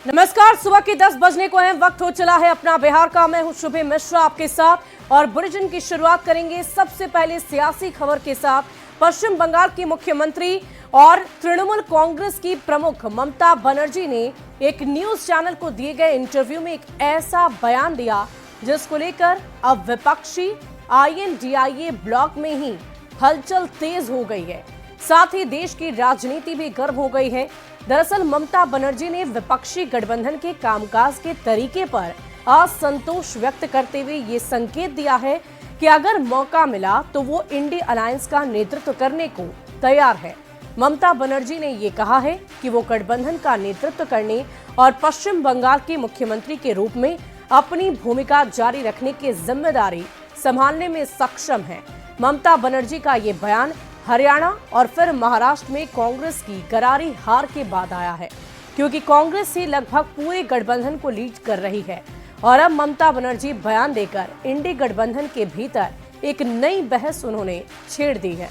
नमस्कार, सुबह के 10 बजने को है, वक्त हो चला है अपना बिहार का। मैं हूं शुभे मिश्रा आपके साथ और बुलेटिन की शुरुआत करेंगे सबसे पहले सियासी खबर के साथ। पश्चिम बंगाल की मुख्यमंत्री और तृणमूल कांग्रेस की प्रमुख ममता बनर्जी ने एक न्यूज चैनल को दिए गए इंटरव्यू में एक ऐसा बयान दिया जिसको लेकर अब विपक्षी INDIA ब्लॉक में ही हलचल तेज हो गई है, साथ ही देश की राजनीति भी गर्म हो गई है। दरअसल ममता बनर्जी ने विपक्षी गठबंधन के कामकाज के तरीके पर असंतोष व्यक्त करते हुए ये संकेत दिया है कि अगर मौका मिला तो वो इंडी अलायंस का नेतृत्व करने को तैयार है। ममता बनर्जी ने ये कहा है कि वो गठबंधन का नेतृत्व करने और पश्चिम बंगाल के मुख्यमंत्री के रूप में अपनी भूमिका जारी रखने की जिम्मेदारी संभालने में सक्षम है। ममता बनर्जी का ये बयान हरियाणा और फिर महाराष्ट्र में कांग्रेस की करारी हार के बाद आया है, क्योंकि कांग्रेस ही लगभग पूरे गठबंधन को लीड कर रही है और अब ममता बनर्जी बयान देकर इंडी गठबंधन के भीतर एक नई बहस उन्होंने छेड़ दी है।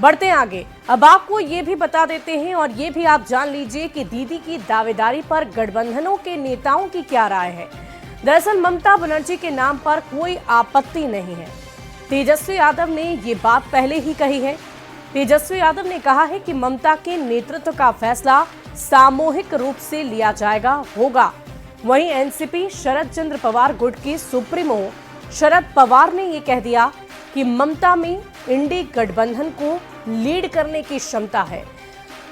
बढ़ते हैं आगे, अब आपको ये भी बता देते हैं और ये भी आप जान लीजिए कि दीदी की दावेदारी पर गठबंधनों के नेताओं की क्या राय है। दरअसल ममता बनर्जी के नाम पर कोई आपत्ति नहीं है। तेजस्वी यादव ने ये बात पहले ही कही है। तेजस्वी यादव ने कहा है कि ममता के नेतृत्व का फैसला सामूहिक रूप से लिया होगा। वहीं एनसीपी शरद चंद्र पवार गुट के सुप्रीमो शरद पवार ने ये कह दिया कि ममता में इंडी गठबंधन को लीड करने की क्षमता है।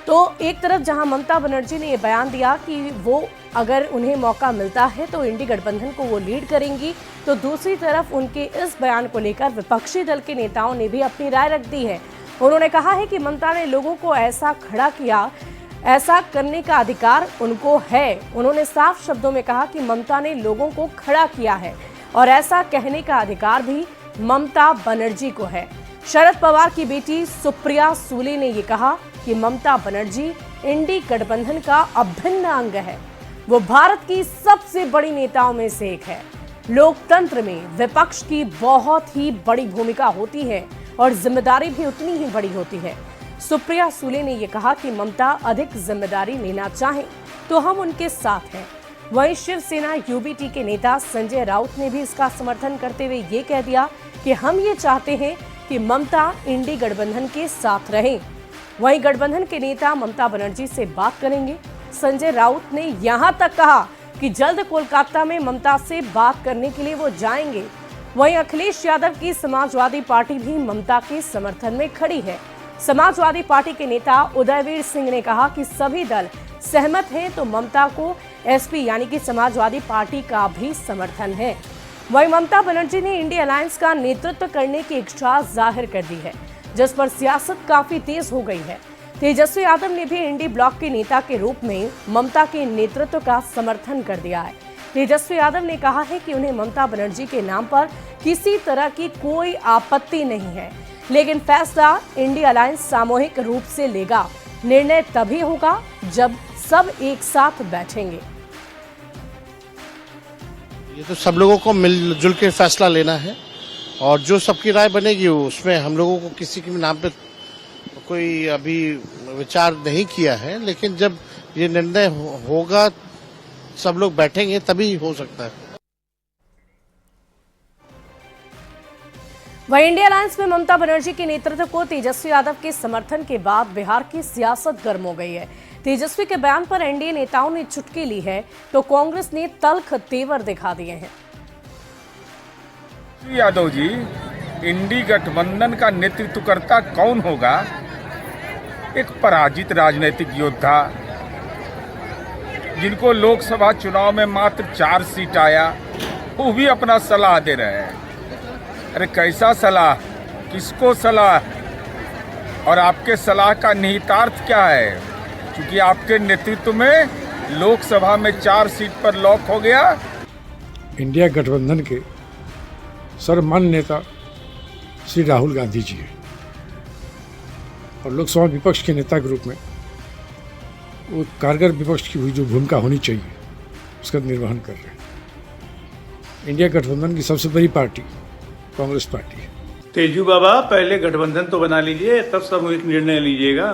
तो एक तरफ जहां ममता बनर्जी ने ये बयान दिया कि वो अगर उन्हें मौका मिलता है तो इंडी गठबंधन को वो लीड करेंगी, तो दूसरी तरफ उनके इस बयान को लेकर विपक्षी दल के नेताओं ने भी अपनी राय रख दी है। उन्होंने कहा है कि ममता ने लोगों को ऐसा खड़ा किया, ऐसा करने का अधिकार उनको है। उन्होंने साफ शब्दों में कहा कि ममता ने लोगों को खड़ा किया है और ऐसा कहने का अधिकार भी ममता बनर्जी को है। शरद पवार की बेटी सुप्रिया सूले ने ये कहा कि ममता बनर्जी इंडी गठबंधन का अभिन्न अंग है। वो भारत की सबसे बड़ी नेताओं में से एक है। लोकतंत्र में विपक्ष की बहुत ही बड़ी भूमिका होती है और जिम्मेदारी भी उतनी ही बड़ी होती है। सुप्रिया सूले ने यह कहा कि ममता अधिक जिम्मेदारी लेना चाहें तो हम उनके साथ हैं। वहीं शिवसेना UBT के नेता संजय राउत ने भी इसका समर्थन करते हुए ये कह दिया कि हम ये चाहते हैं कि ममता इंडी गठबंधन के साथ रहें। वहीं गठबंधन के नेता ममता बनर्जी से बात करेंगे। संजय राउत ने यहां तक कहा कि जल्द कोलकाता में ममता से बात करने के लिए वो जाएंगे। वहीं अखिलेश यादव की समाजवादी पार्टी भी ममता के समर्थन में खड़ी है। समाजवादी पार्टी के नेता उदयवीर सिंह ने कहा कि सभी दल सहमत हैं तो ममता को SP यानी कि समाजवादी पार्टी का भी समर्थन है। वहीं ममता बनर्जी ने इंडी अलायंस का नेतृत्व करने की इच्छा जाहिर कर दी है, जिस पर सियासत काफी तेज हो गई है। तेजस्वी यादव ने भी इंडी ब्लॉक के नेता के रूप में ममता के नेतृत्व का समर्थन कर दिया है। तेजस्वी यादव ने कहा है कि उन्हें ममता बनर्जी के नाम पर किसी तरह की कोई आपत्ति नहीं है, लेकिन फैसला इंडी अलायंस सामूहिक रूप से लेगा। निर्णय तभी होगा जब सब एक साथ बैठेंगे। ये तो सब लोगों को मिलजुल के फैसला लेना है और जो सबकी राय बनेगी उसमें हम लोगों को किसी के नाम पे कोई अभी विचार नहीं किया है, लेकिन जब ये निर्णय होगा सब लोग बैठेंगे तभी हो सकता है। वहीं इंडिया अलायंस में ममता बनर्जी के नेतृत्व को तेजस्वी यादव के समर्थन के बाद बिहार की सियासत गर्म हो गई है। तेजस्वी के बयान पर एनडीए नेताओं ने चुटकी ली है तो कांग्रेस ने तल्ख तेवर दिखा दिए हैं। यादव जी, इंडी गठबंधन का नेतृत्वकर्ता कौन होगा? एक पराजित राजनीतिक योद्धा जिनको लोकसभा चुनाव में मात्र 4 सीट आया, वो भी अपना सलाह दे रहे हैं। अरे कैसा सलाह, किसको सलाह? और आपके सलाह का निहितार्थ क्या है? क्योंकि आपके नेतृत्व में लोकसभा में 4 सीट पर लॉक हो गया। इंडिया गठबंधन के सर्वमान्य नेता श्री राहुल गांधी जी हैं और लोकसभा विपक्ष के नेता के रूप में वो कारगर विपक्ष की हुई जो भूमिका होनी चाहिए उसका निर्वहन कर रहे हैं। इंडिया गठबंधन की सबसे बड़ी पार्टी कांग्रेस पार्टी है। तेजू बाबा, पहले गठबंधन तो बना लीजिए, तब सामूहिक निर्णय लीजिएगा।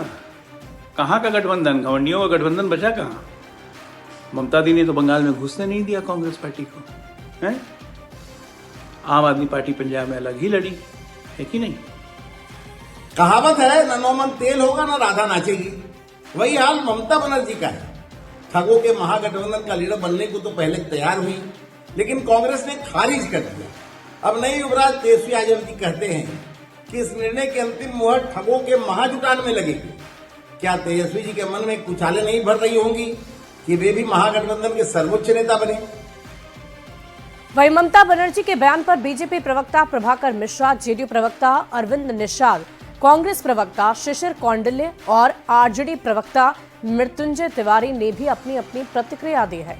कहाँ का गठबंधन? घमंडियों का गठबंधन बचा कहाँ? ममता दी ने तो बंगाल में घुसने नहीं दिया कांग्रेस पार्टी को, हैं? आम आदमी पार्टी पंजाब में अलग ही लड़ी है कि नहीं? कहावत है, न नौमन तेल होगा न राधा नाचेगी। वही हाल ममता बनर्जी का है। ठगों के महागठबंधन का लीडर बनने को तो पहले तैयार हुई, लेकिन कांग्रेस ने खारिज कर दिया। अब नई युवराज तेजस्वी यादव जी कहते हैं कि इस निर्णय की अंतिम मुहर ठगों के महाजुटान में लगेगी। क्या तेजस्वी जी के मन में कुचाले नहीं भर रही होंगी कि वे भी महागठबंधन के सर्वोच्च नेता बने? वहीं ममता बनर्जी के बयान पर बीजेपी प्रवक्ता प्रभाकर मिश्रा, जेडीयू प्रवक्ता अरविंद निषाद, कांग्रेस प्रवक्ता शिशिर कौंडिल्य और आरजेडी प्रवक्ता मृत्युंजय तिवारी ने भी अपनी अपनी प्रतिक्रिया दी है।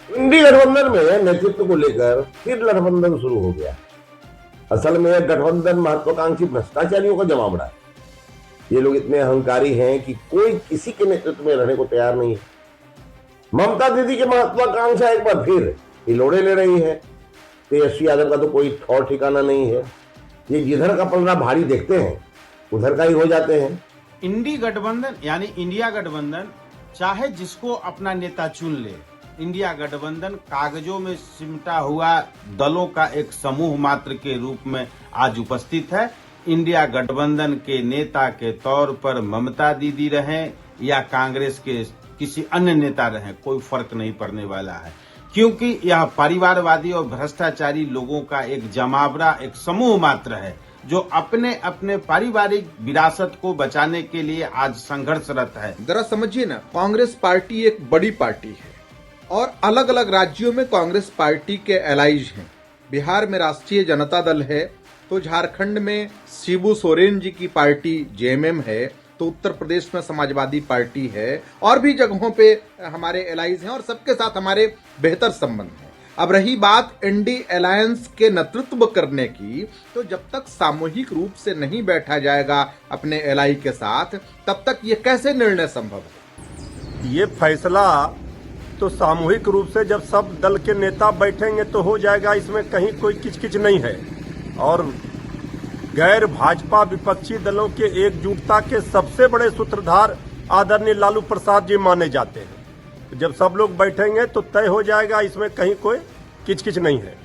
इंडी गठबंधन में नेतृत्व को लेकर फिर गठबंधन शुरू हो गया। असल में गठबंधन महत्वाकांक्षी भ्रष्टाचारियों का जमावड़ा है। ये लोग इतने अहंकारी हैं कि कोई किसी के नेतृत्व में रहने को तैयार नहीं है। ममता दीदी की महत्वाकांक्षा एक बार फिर हिलोड़े ले रही है। तेजस्वी यादव का तो कोई ठौर ठिकाना नहीं है। ये जिधर का पलड़ा भारी देखते हैं उधर का ही हो जाते हैं। इंडी गठबंधन यानी इंडिया गठबंधन चाहे जिसको अपना नेता चुन ले, इंडिया गठबंधन कागजों में सिमटा हुआ दलों का एक समूह मात्र के रूप में आज उपस्थित है। इंडिया गठबंधन के नेता के तौर पर ममता दीदी रहें या कांग्रेस के किसी अन्य नेता रहें, कोई फर्क नहीं पड़ने वाला है, क्योंकि यह परिवारवादी और भ्रष्टाचारी लोगों का एक जमावड़ा, एक समूह मात्र है जो अपने अपने पारिवारिक विरासत को बचाने के लिए आज संघर्षरत है। जरा समझिए ना, कांग्रेस पार्टी एक बड़ी पार्टी है और अलग अलग राज्यों में कांग्रेस पार्टी के एलाइज हैं। बिहार में राष्ट्रीय जनता दल है, तो झारखंड में शिबू सोरेन जी की पार्टी जेएमएम है, तो उत्तर प्रदेश में समाजवादी पार्टी है और भी जगहों पे हमारे एलाइज हैं और सबके साथ हमारे बेहतर संबंध हैं। अब रही बात एनडी अलायंस के नेतृत्व करने की, तो जब तक सामूहिक रूप से नहीं बैठा जाएगा अपने एलआई के साथ, तब तक ये कैसे निर्णय संभव है? ये फैसला तो सामूहिक रूप से जब सब दल के नेता बैठेंगे तो हो जाएगा, इसमें कहीं कोई किचकिच नहीं है। और गैर भाजपा विपक्षी दलों के एकजुटता के सबसे बड़े सूत्रधार आदरणीय लालू प्रसाद जी माने जाते हैं। जब सब लोग बैठेंगे तो तय हो जाएगा, इसमें कहीं कोई किचकिच नहीं है।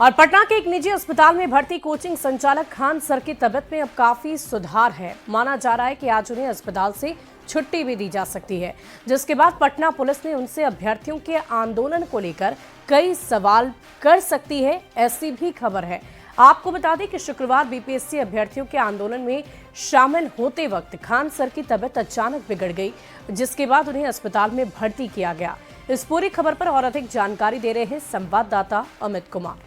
और पटना के एक निजी अस्पताल में भर्ती कोचिंग संचालक खान सर की तबीयत में अब काफी सुधार है। माना जा रहा है कि आज उन्हें अस्पताल से छुट्टी भी दी जा सकती है, जिसके बाद पटना पुलिस ने उनसे अभ्यर्थियों के आंदोलन को लेकर कई सवाल कर सकती है, ऐसी भी खबर है। आपको बता दें कि शुक्रवार बीपीएससी अभ्यर्थियों के आंदोलन में शामिल होते वक्त खान सर की तबीयत अचानक बिगड़ गई, जिसके बाद उन्हें अस्पताल में भर्ती किया गया। इस पूरी खबर पर और अधिक जानकारी दे रहे हैं संवाददाता अमित कुमार।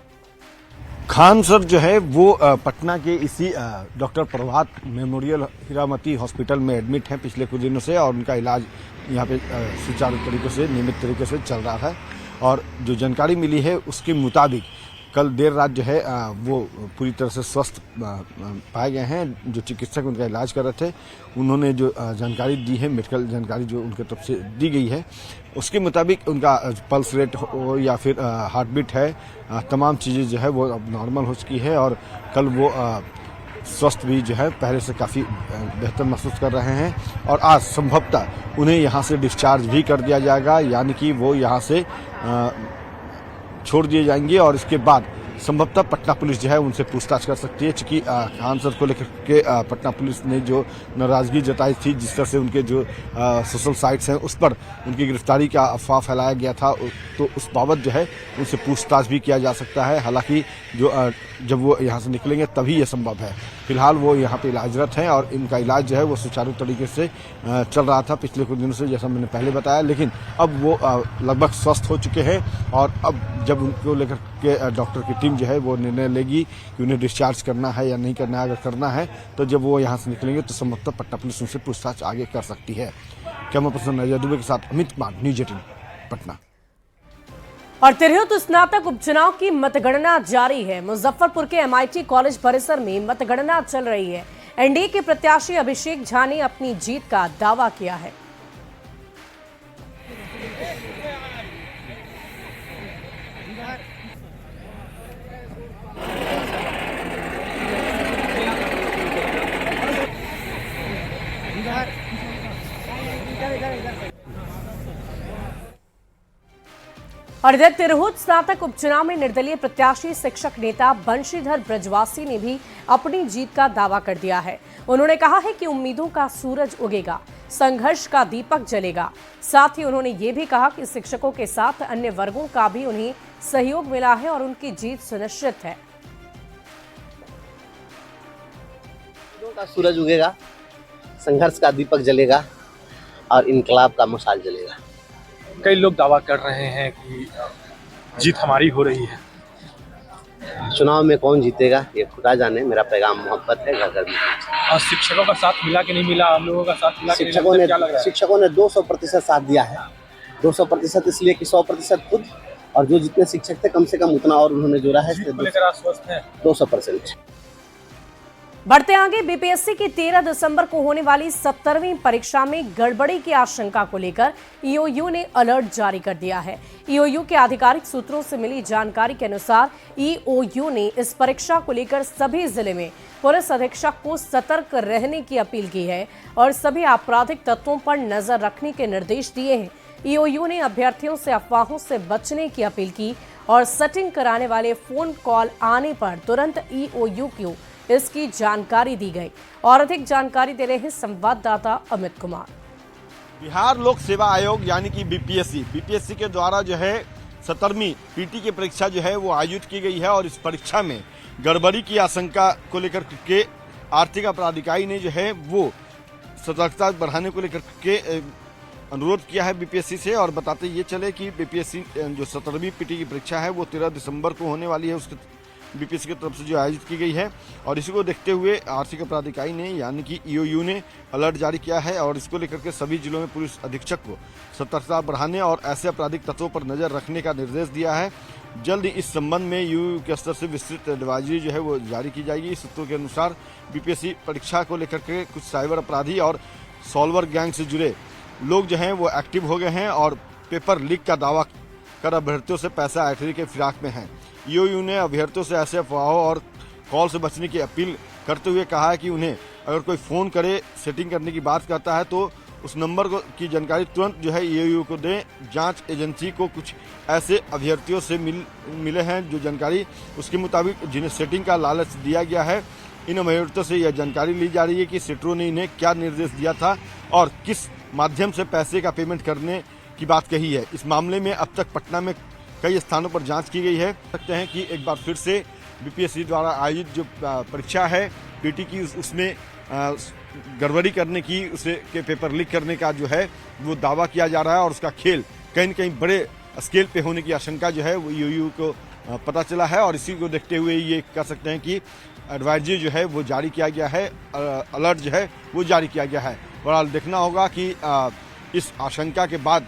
खान सर जो है वो पटना के इसी डॉक्टर प्रभात मेमोरियल हीरामती हॉस्पिटल में एडमिट हैं पिछले कुछ दिनों से, और उनका इलाज यहाँ पे सुचारू तरीके से, नियमित तरीके से चल रहा है। और जो जानकारी मिली है उसके मुताबिक कल देर रात जो है वो पूरी तरह से स्वस्थ पाए गए हैं। जो चिकित्सक उनका इलाज कर रहे थे, उन्होंने जो जानकारी दी है, मेडिकल जानकारी जो उनके तरफ से दी गई है, उसके मुताबिक उनका पल्स रेट हो या फिर हार्ट बीट है, तमाम चीज़ें जो है वो अब नॉर्मल हो चुकी है। और कल वो स्वस्थ भी जो है पहले से काफ़ी बेहतर महसूस कर रहे हैं। और आज संभवतः उन्हें यहाँ से डिस्चार्ज भी कर दिया जाएगा, यानी कि वो यहाँ से छोड़ दिए जाएंगे और इसके बाद संभवतः पटना पुलिस जो है उनसे पूछताछ कर सकती है। चूंकि खान सर को लेकर के पटना पुलिस ने जो नाराजगी जताई थी, जिस तरह से उनके जो सोशल साइट्स हैं उस पर उनकी गिरफ्तारी का अफवाह फैलाया गया था, तो उस बाबत जो है उनसे पूछताछ भी किया जा सकता है। हालांकि जो जब वो यहाँ से निकलेंगे तभी ये संभव है। फिलहाल वो यहाँ पे इलाजरत हैं और इनका इलाज जो है वो सुचारू तरीके से चल रहा था पिछले कुछ दिनों से, जैसा मैंने पहले बताया। लेकिन अब वो लगभग स्वस्थ हो चुके हैं और अब जब उनको लेकर के डॉक्टर की टीम जो है वो निर्णय लेगी कि उन्हें डिस्चार्ज करना है या नहीं करना है। अगर करना है तो जब वो यहाँ से निकलेंगे तो संभवतः पटना पुलिस उनसे पूछताछ आगे कर सकती है। कैमरा पर्सन अजय दुबे के साथ अमित कुमार, न्यूज 18 पटना। और तिरहुत स्नातक उपचुनाव की मतगणना जारी है। मुजफ्फरपुर के एमआईटी कॉलेज परिसर में मतगणना चल रही है। एनडीए के प्रत्याशी अभिषेक झा ने अपनी जीत का दावा किया है। और इधर तिरहुत स्नातक उपचुनाव में निर्दलीय प्रत्याशी शिक्षक नेता बंशीधर ब्रजवासी ने भी अपनी जीत का दावा कर दिया है। उन्होंने कहा है कि उम्मीदों का सूरज उगेगा, संघर्ष का दीपक जलेगा। साथ ही उन्होंने ये भी कहा कि शिक्षकों के साथ अन्य वर्गों का भी उन्हें सहयोग मिला है और उनकी जीत सुनिश्चित है। उम्मीदों का सूरज उगेगा, संघर्ष का दीपक जलेगा और इनकलाब का मशाल जलेगा। कई लोग दावा कर रहे हैं कि जीत हमारी हो रही है। चुनाव में कौन जीतेगा ये खुदा जाने। मेरा पैगाम मोहब्बत है, घर घर में। और शिक्षकों का साथ मिला कि नहीं मिला, हम लोगों का साथ मिला कि नहीं मिला, क्या लग रहा है? शिक्षकों ने 200% साथ दिया है। 200% इसलिए कि 100% खुद और जो जितने शिक्षक थे कम से कम उतना और उन्होंने जोड़ा है। 200%। बढ़ते आगे, बीपीएससी की 13 दिसंबर को होने वाली 17वीं परीक्षा में गड़बड़ी की आशंका को लेकर ईओयू ने अलर्ट जारी कर दिया है। ईओयू के आधिकारिक सूत्रों से मिली जानकारी के अनुसार ईओयू ने इस परीक्षा को लेकर सभी जिले में पुलिस अधीक्षक को सतर्क रहने की अपील की है और सभी आपराधिक तत्वों पर नजर रखने के निर्देश दिए हैं। ईओयू ने अभ्यर्थियों से अफवाहों से बचने की अपील की और सेटिंग कराने वाले फोन कॉल आने पर तुरंत ईओयू को इसकी जानकारी दी गई। और अधिक जानकारी दे रहे हैं संवाददाता अमित कुमार। बिहार लोक सेवा आयोग यानी कि बीपीएससी के द्वारा जो है 17वीं पीटी की परीक्षा जो है वो आयोजित की गई है और इस परीक्षा में गड़बड़ी की आशंका को लेकर के आर्थिक अपराधिकारी ने जो है वो सतर्कता बढ़ाने को लेकर के अनुरोध किया है बीपीएससी से। और बताते ये चले कि बीपीएससी जो 17वीं पीटी की परीक्षा है वो 13 दिसंबर को होने वाली है, उसके बीपीएससी की तरफ से जो आयोजित की गई है। और इसी को देखते हुए आर्थिक अपराधिकारी ने यानी कि ईओयू ने अलर्ट जारी किया है और इसको लेकर के सभी जिलों में पुलिस अधीक्षक को सतर्कता बढ़ाने और ऐसे आपराधिक तत्वों पर नजर रखने का निर्देश दिया है। जल्द ही इस संबंध में ईओयू के स्तर से विस्तृत एडवाइजरी जो है वो जारी की जाएगी। सूत्रों के अनुसार बीपीएससी परीक्षा को लेकर के कुछ साइबर अपराधी और सॉल्वर गैंग से जुड़े लोग जो हैं वो एक्टिव हो गए हैं और पेपर लीक का दावा कर अभ्यर्थियों से पैसा ऐंठने के फिराक में हैं। ईओयू ने अभ्यर्थियों से ऐसे अफवाहों और कॉल से बचने की अपील करते हुए कहा है कि उन्हें अगर कोई फ़ोन करे, सेटिंग करने की बात करता है तो उस नंबर को की जानकारी तुरंत जो है ईओयू को दें। जांच एजेंसी को कुछ ऐसे अभ्यर्थियों से मिले हैं जो जानकारी उसके मुताबिक जिन्हें सेटिंग का लालच दिया गया है। इन अभ्यर्थियों से यह जानकारी ली जा रही है कि सेटरों ने इन्हें क्या निर्देश दिया था और किस माध्यम से पैसे का पेमेंट करने की बात कही है। इस मामले में अब तक पटना में कई स्थानों पर जांच की गई है। सकते हैं कि एक बार फिर से बीपीएससी द्वारा आयोजित जो परीक्षा है पीटी की उसमें गड़बड़ी करने की, उसे के पेपर लीक करने का जो है वो दावा किया जा रहा है और उसका खेल कहीं न कहीं बड़े स्केल पे होने की आशंका जो है वो ईओयू को पता चला है। और इसी को देखते हुए ये कह सकते हैं कि एडवाइजरी जो है वो जारी किया गया है, अलर्ट जो है वो जारी किया गया है। बहरहाल देखना होगा कि इस आशंका के बाद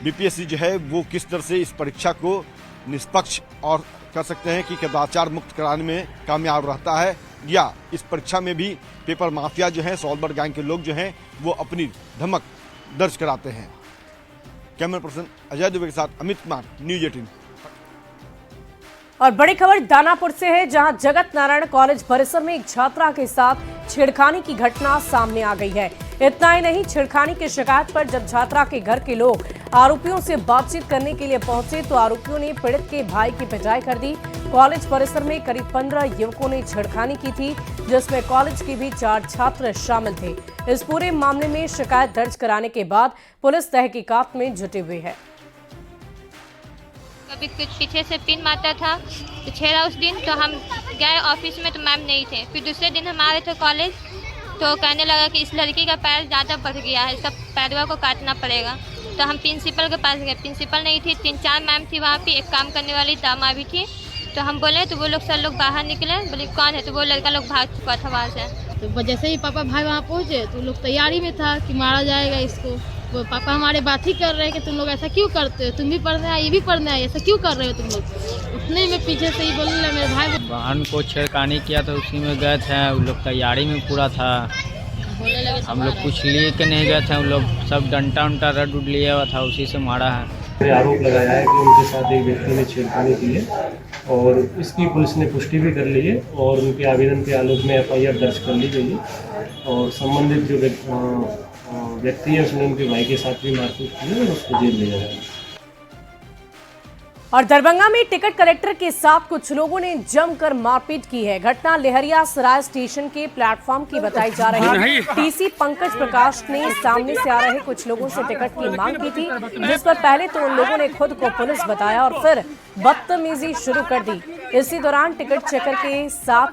बीपीएससी जो है वो किस तरह से इस परीक्षा को निष्पक्ष और कह सकते हैं कि कदाचार मुक्त कराने में कामयाब रहता है या इस परीक्षा में भी पेपर माफिया जो है सॉल्वर गैंग के लोग जो हैं वो अपनी धमक दर्ज कराते हैं। कैमरा पर्सन अजय दुबे के साथ अमित कुमार, न्यूज 18। और बड़ी खबर दानापुर से है, जहां जगत नारायण कॉलेज परिसर में एक छात्रा के साथ छेड़खानी की घटना सामने आ गई है। इतना ही नहीं, छेड़खानी की शिकायत पर जब छात्रा के घर के लोग आरोपियों से बातचीत करने के लिए पहुंचे तो आरोपियों ने पीड़ित के भाई की पिटाई कर दी। कॉलेज परिसर में करीब 15 युवकों ने छेड़खानी की थी, जिसमें कॉलेज के भी 4 छात्र शामिल थे। इस पूरे मामले में शिकायत दर्ज कराने के बाद पुलिस तहकीकात में जुटी हुई है। कभी कुछ पीछे से पिन मारता था तो छेड़ा उस दिन, तो हम गए ऑफिस में तो मैम नहीं थे। फिर दूसरे दिन हम आ रहे थे कॉलेज तो कहने लगा कि इस लड़की का पैर ज़्यादा बढ़ गया है, इसका पैरवा को काटना पड़ेगा। तो हम प्रिंसिपल के पास गए, प्रिंसिपल नहीं थी, 3-4 मैम थी वहाँ पे, एक काम करने वाली दामा भी थी। तो हम बोले तो वो लोग सर लोग बाहर निकले, बोले कौन है, तो वो लड़का लोग भाग चुका था वहाँ से। तो जैसे ही पापा भाई वहाँ पहुँचे तो लोग तैयारी में था कि मारा जाएगा इसको। वो पापा हमारे बात ही कर रहे हैं कि तुम लोग ऐसा क्यों करते हो, तुम भी पढ़ने आए, ये भी पढ़ने आए, ऐसा क्यों कर रहे हो तुम लोग। उतने में पीछे से ही बोलने मेरे भाई बहन को छेड़खानी किया था, उसी में गए थे, वो लोग तैयारी में पूरा था। हम लोग कुछ लिए के नहीं गए थे, उन लोग सब डंटा उंटा रड उड लिया हुआ था, उसी से मारा है। आरोप लगाया है कि उनके साथ एक व्यक्ति ने छेड़खानी की है और इसकी पुलिस ने पुष्टि भी कर ली है और उनके आवेदन के आलोक में एफआईआर दर्ज कर ली गई है और संबंधित जो व्यक्ति है उसने उनके भाई के साथ भी मारपीट की है और उसको जेल ले जाएगा। और दरभंगा में टिकट कलेक्टर के साथ कुछ लोगों ने जमकर मारपीट की है। घटना लेहरिया सराय स्टेशन के प्लेटफॉर्म की बताई जा रही है। टीसी पंकज प्रकाश ने सामने से आ रहे कुछ लोगों से टिकट की मांग की थी, जिस पर पहले तो उन लोगों ने खुद को पुलिस बताया और फिर बदतमीजी शुरू कर दी। इसी दौरान टिकट चेकर के साथ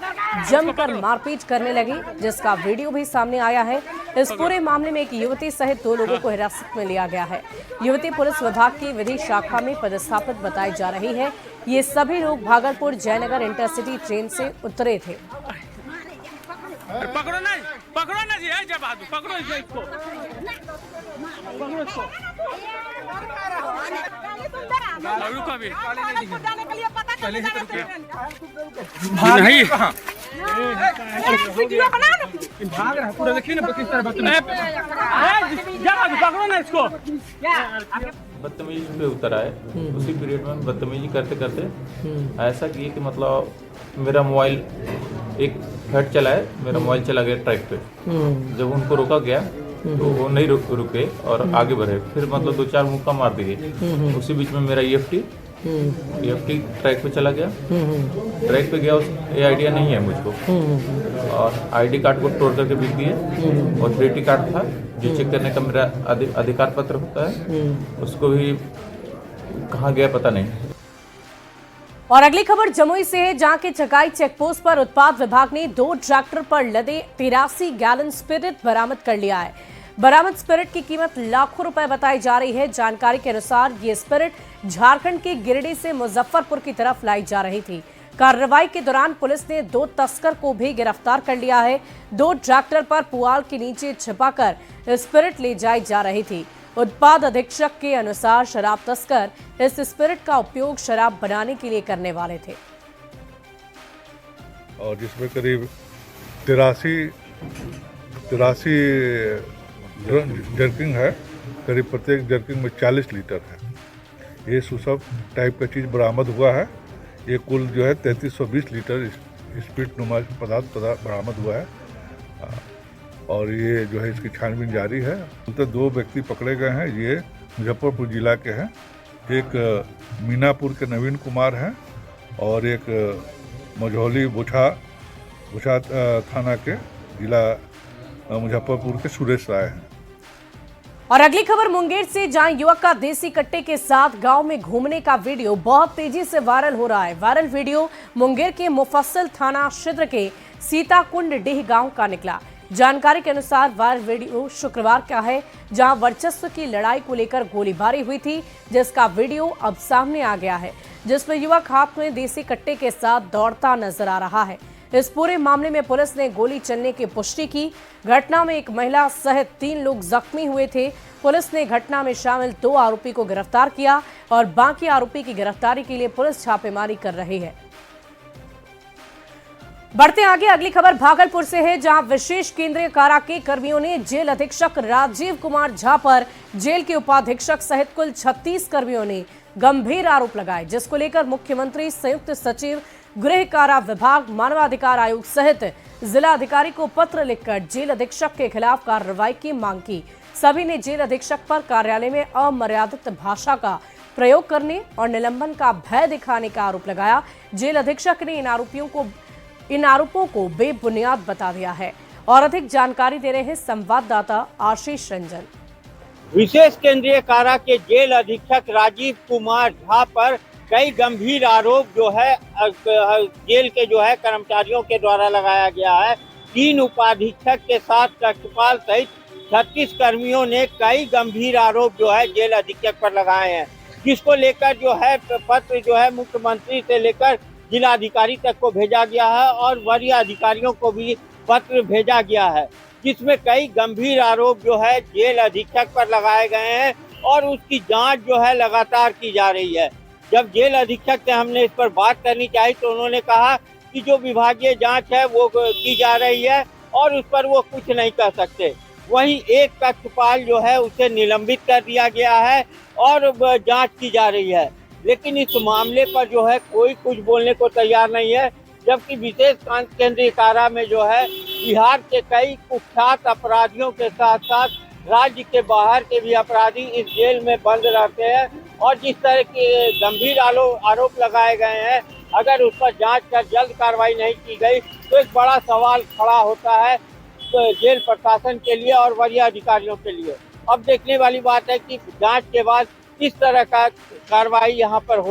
जमकर मारपीट करने लगी, जिसका वीडियो भी सामने आया है। इस पूरे मामले में एक युवती सहित 2 लोगों को हिरासत में लिया गया है। युवती पुलिस विभाग की विधि शाखा में पदस्थापित बताई जा रही है। ये सभी लोग भागलपुर जयनगर इंटरसिटी ट्रेन से उतरे थे। पकड़ो ना जी, जब आदमी पकड़ो इसको, रुको अभी नहीं भाग रहा पूरा, देखिए ना किस तरह पकड़ो ना इसको। बदतमीजी पे उतर आए, उसी पीरियड में बदतमीजी करते करते ऐसा किए कि मतलब मेरा मोबाइल एक फट चला है, मेरा मोबाइल चला गया ट्रैक पे। जब उनको रोका गया तो वो नहीं रुके और आगे बढ़े, फिर मतलब 2-4 मुक्का मार दिए। उसी बीच में मेरा EFT ट्रैक पे चला गया। ट्रैक पे गया, ये आइडिया नहीं है मुझको, और ID कार्ड को तोड़ करके बिक दिए। और 3T कार्ड था जो चेक करने का मेरा अधिकार पत्र होता है, उसको भी कहाँ गया पता नहीं। और अगली खबर जमुई से है, जहां के चकाई चेकपोस्ट पर उत्पाद विभाग ने 2 ट्रैक्टर पर लदे 83 गैलन स्पिरिट बरामद कर लिया है। बरामद स्पिरिट की कीमत लाखों रुपए बताई जा रही है। जानकारी के अनुसार ये स्पिरिट झारखंड के गिरिडीह से मुजफ्फरपुर की तरफ लाई जा रही थी। कार्रवाई के दौरान पुलिस ने 2 तस्कर को भी गिरफ्तार कर लिया है। 2 ट्रैक्टर पर पुआल के नीचे छिपाकर स्पिरिट ले जाई जा रही थी। उत्पाद अधीक्षक के अनुसार शराब तस्कर इस स्पिरिट का उपयोग शराब बनाने के लिए करने वाले थे। और जिसमें करीब 83 जर्किंग है, करीब प्रत्येक जर्किंग में 40 लीटर है। ये सुसब टाइप का चीज़ बरामद हुआ है। ये कुल जो है 3320 लीटर स्पिरिट नुमा पदार्थ बरामद हुआ है। और ये जो है इसकी छानबीन जारी है। तो 2 व्यक्ति पकड़े गए हैं, ये मुजफ्फरपुर जिला के हैं। एक मीनापुर के नवीन कुमार हैं और एक मझौली बुछा थाना के जिला मुजफ्फरपुर के सुरेश राय हैं। और अगली खबर मुंगेर से, जहां युवक का देसी कट्टे के साथ गांव में घूमने का वीडियो बहुत तेजी से वायरल हो रहा है। वायरल वीडियो मुंगेर के मुफस्सिल थाना क्षेत्र के सीताकुंड डीह गांव का निकला। जानकारी के अनुसार वायरल वीडियो शुक्रवार का है, जहां वर्चस्व की लड़ाई को लेकर गोलीबारी हुई थी, जिसका वीडियो अब सामने आ गया है, जिसमें युवक हाथ में देसी कट्टे के साथ दौड़ता नजर आ रहा है। इस पूरे मामले में पुलिस ने गोली चलने की पुष्टि की। घटना में एक महिला सहित 3 लोग जख्मी हुए थे। पुलिस ने घटना में शामिल 2 आरोपी को गिरफ्तार किया और बाकी आरोपी की गिरफ्तारी के लिए पुलिस छापेमारी कर रही है। बढ़ते आगे, अगली खबर भागलपुर से है, जहां विशेष केंद्रीय कारा के कर्मियों ने जेल अधीक्षक राजीव कुमार झा पर जेल के उपाधीक्षक सहित कुल 36 कर्मियों ने गंभीर आरोप लगाए, जिसको लेकर मुख्यमंत्री, संयुक्त सचिव, गृह कारा विभाग, मानवाधिकार आयोग सहित जिला अधिकारी को पत्र लिखकर जेल अधीक्षक के खिलाफ कार्रवाई की मांग की। सभी ने जेल अधीक्षक पर कार्यालय में अमर्यादित भाषा का प्रयोग करने और निलंबन का भय दिखाने का आरोप लगाया। जेल अधीक्षक ने इन आरोपों को बेबुनियाद बता दिया है। और अधिक जानकारी दे रहे हैं संवाददाता आशीष रंजन। विशेष केंद्रीय कारा के जेल अधीक्षक राजीव कुमार झा पर कई गंभीर आरोप जो है जेल के जो है कर्मचारियों के द्वारा लगाया गया है। 3 उपाधीक्षक के साथ कक्षपाल सहित 36 कर्मियों ने कई गंभीर आरोप जो है जेल अधीक्षक पर लगाए हैं, जिसको लेकर जो है पत्र जो है मुख्यमंत्री से लेकर जिलाधिकारी तक को भेजा गया है और वरीय अधिकारियों को भी पत्र भेजा गया है, जिसमें कई गंभीर आरोप जो है जेल अधीक्षक पर लगाए गए हैं और उसकी जांच जो है लगातार की जा रही है। जब जेल अधीक्षक से हमने इस पर बात करनी चाहिए तो उन्होंने कहा कि जो विभागीय जांच है वो की जा रही है और उस पर वो कुछ नहीं कर सकते। वहीं एक कक्षपाल जो है उसे निलंबित कर दिया गया है और जांच की जा रही है, लेकिन इस मामले पर जो है कोई कुछ बोलने को तैयार नहीं है। जबकि विशेष केंद्रीय कारा में जो है बिहार के कई कुख्यात अपराधियों के साथ साथ राज्य के बाहर के भी अपराधी इस जेल में बंद रहते हैं और जिस तरह के गंभीर आरोप लगाए गए हैं, अगर उस पर जांच कर जल्द कार्रवाई नहीं की गई तो एक बड़ा सवाल खड़ा होता है जेल प्रशासन के लिए और वरीय अधिकारियों के लिए। अब देखने वाली बात है कि जांच के बाद किस तरह का कार्रवाई यहाँ पर हो